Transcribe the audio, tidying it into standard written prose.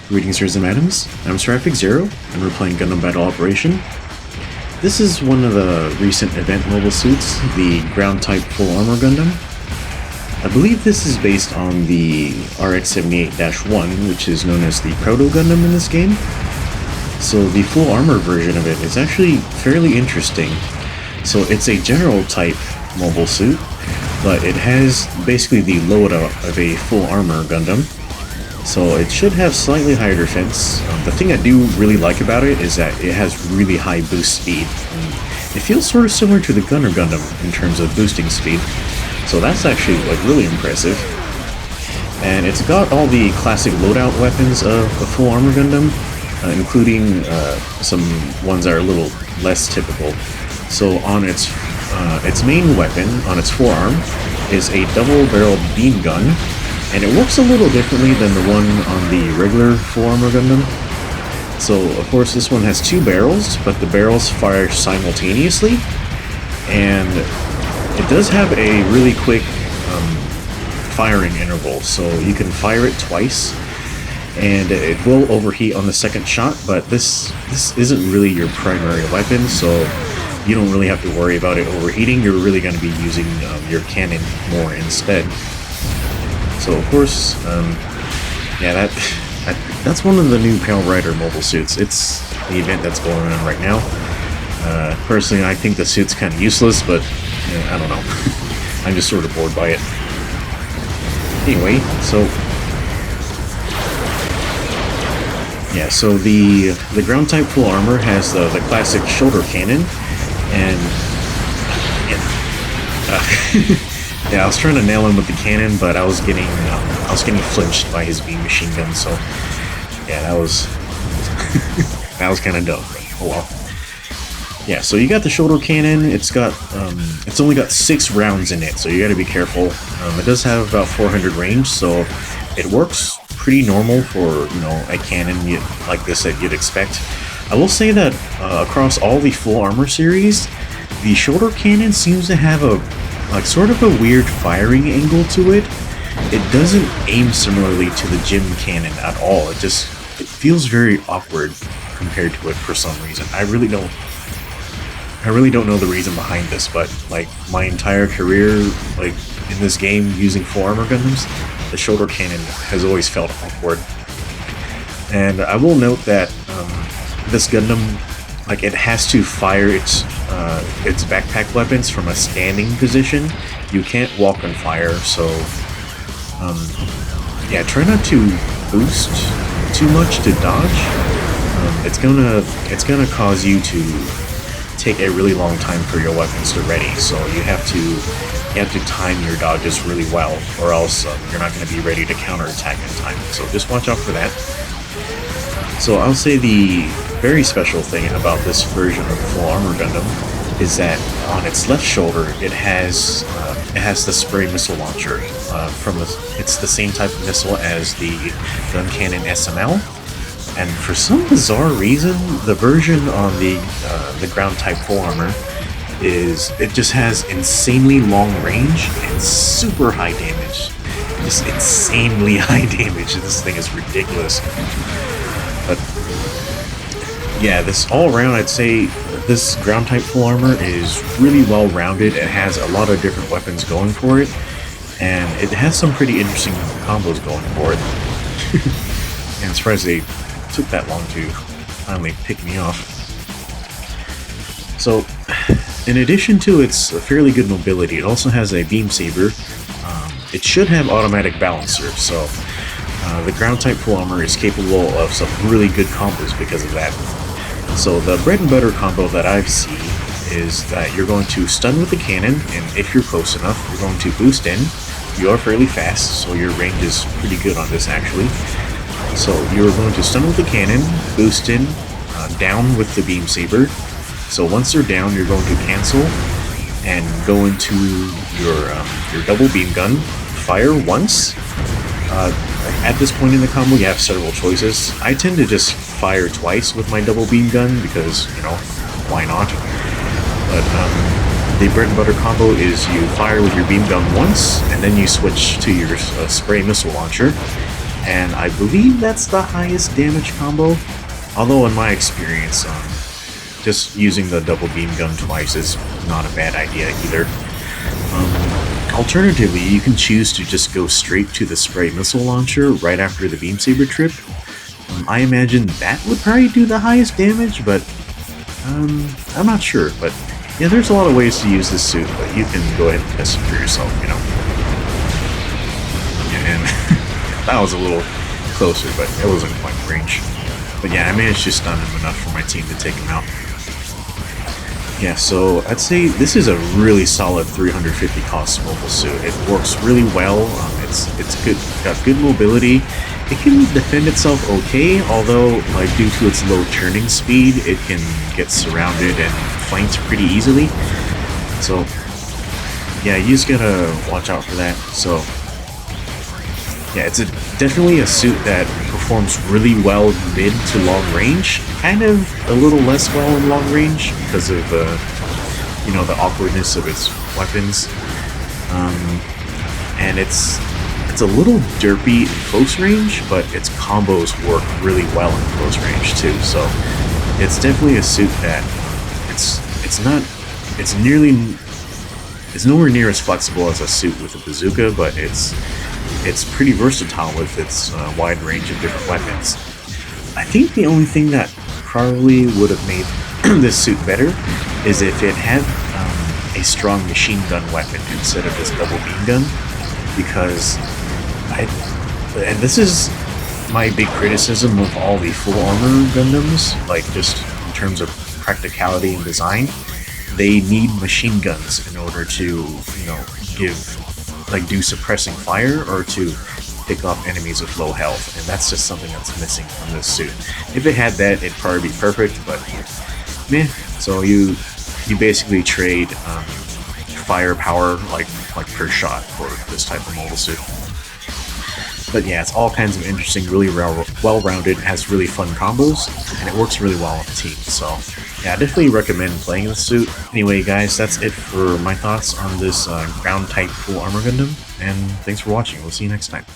Greetings, sirs and madams. I'm Seraphic Zero, and we're playing Gundam Battle Operation. This is one of the recent event mobile suits, the ground-type full armor Gundam. I believe this is based on the RX-78-1, which is known as the Proto Gundam in this game. So the full armor version of it is actually fairly interesting. So it's a general type mobile suit, but it has basically the loadout of a full armor Gundam. So it should have slightly higher defense. The thing I do really like about it is that it has really high boost speed. It feels sort of similar to the Gunner Gundam in terms of boosting speed. So that's actually like really impressive. And it's got all the classic loadout weapons of a full armor Gundam, including some ones that are a little less typical. So on its main weapon, on its forearm, is a double-barreled beam gun. And it works a little differently than the one on the regular full armor Gundam. So, of course, this one has two barrels, but the barrels fire simultaneously. And it does have a really quick firing interval, so you can fire it twice. And it will overheat on the second shot, but this isn't really your primary weapon, so you don't really have to worry about it overheating. You're really going to be using your cannon more instead. So of course, yeah, that's one of the new Pale Rider mobile suits. It's the event that's going on right now. Personally, I think the suit's kind of useless, but I don't know. I'm just sort of bored by it. Anyway, so yeah, so the ground type full armor has the classic shoulder cannon, and yeah, I was trying to nail him with the cannon, but I was getting flinched by his beam machine gun. So yeah, that was that was kind of dumb. Oh well. Yeah, so you got the shoulder cannon. It's only got 6 rounds in it, so you got to be careful. It does have about 400 range, so it works pretty normal for a cannon like this that you'd expect. I will say that across all the full armor series, the shoulder cannon seems to have sort of a weird firing angle to it. It doesn't aim similarly to the gym cannon at all. It feels very awkward compared to it for some reason. I really don't know the reason behind this, but like my entire career, like in this game using full armor Gundams, the shoulder cannon has always felt awkward. And I will note that this Gundam, like, it has to fire its backpack weapons from a standing position. You can't walk and fire, so yeah, try not to boost too much to dodge. It's gonna cause you to take a really long time for your weapons to ready. So you have to time your dodges really well, or else you're not going to be ready to counterattack in time. So just watch out for that. So I'll say the very special thing about this version of Full Armor Gundam is that on its left shoulder it has the spray missile launcher. It's the same type of missile as the gun cannon SML, and for some bizarre reason, the version on the ground type Full Armor it just has insanely long range and super high damage. Just insanely high damage. This thing is ridiculous. But yeah, this all around, I'd say this ground type full armor is really well rounded. It has a lot of different weapons going for it, and it has some pretty interesting combos going for it. And I'm surprised they took that long to finally pick me off. So, in addition to its fairly good mobility, it also has a beam saber. It should have automatic balancer, so the ground type full armor is capable of some really good combos because of that. So the bread and butter combo that I've seen is that you're going to stun with the cannon, and if you're close enough, you're going to boost in. You are fairly fast, so your range is pretty good on this actually. So you're going to stun with the cannon, boost in, down with the beam saber. So once they're down, you're going to cancel and go into your double beam gun, fire once. At this point in the combo, you have several choices. I tend to just fire twice with my double beam gun because, why not? But the bread and butter combo is you fire with your beam gun once, and then you switch to your spray missile launcher, and I believe that's the highest damage combo. Although in my experience, just using the double beam gun twice is not a bad idea either. Alternatively, you can choose to just go straight to the spray missile launcher right after the beam saber trip. I imagine that would probably do the highest damage, but I'm not sure. But yeah, there's a lot of ways to use this suit, but you can go ahead and test it for yourself, you know. And that was a little closer, but it wasn't quite range. But yeah, I managed to stun him enough for my team to take him out. Yeah, so I'd say this is a really solid 350 cost mobile suit. It works really well. It's good, got good mobility. It can defend itself okay, although like due to its low turning speed, it can get surrounded and flanked pretty easily. So yeah, you just gotta watch out for that. So yeah, it's definitely a suit that performs really well mid to long range. Kind of a little less well in long range because of you know, the awkwardness of its weapons. And it's a little derpy in close range, but its combos work really well in close range too. So it's definitely a suit that it's nowhere near as flexible as a suit with a bazooka, but it's pretty versatile with its wide range of different weapons. I think the only thing that probably would have made this suit better is if it had a strong machine gun weapon instead of this double beam gun, because and this is my big criticism of all the full armor Gundams, like just in terms of practicality and design, they need machine guns in order to, you know, do suppressing fire or to pick off enemies with low health, and that's just something that's missing from this suit. If it had that, it'd probably be perfect, but meh. So you basically trade firepower like per shot for this type of mobile suit. But yeah, it's all kinds of interesting, really well-rounded, has really fun combos, and it works really well on the team. So yeah, I definitely recommend playing this suit. Anyway, guys, that's it for my thoughts on this ground-type full armor Gundam, and thanks for watching. We'll see you next time.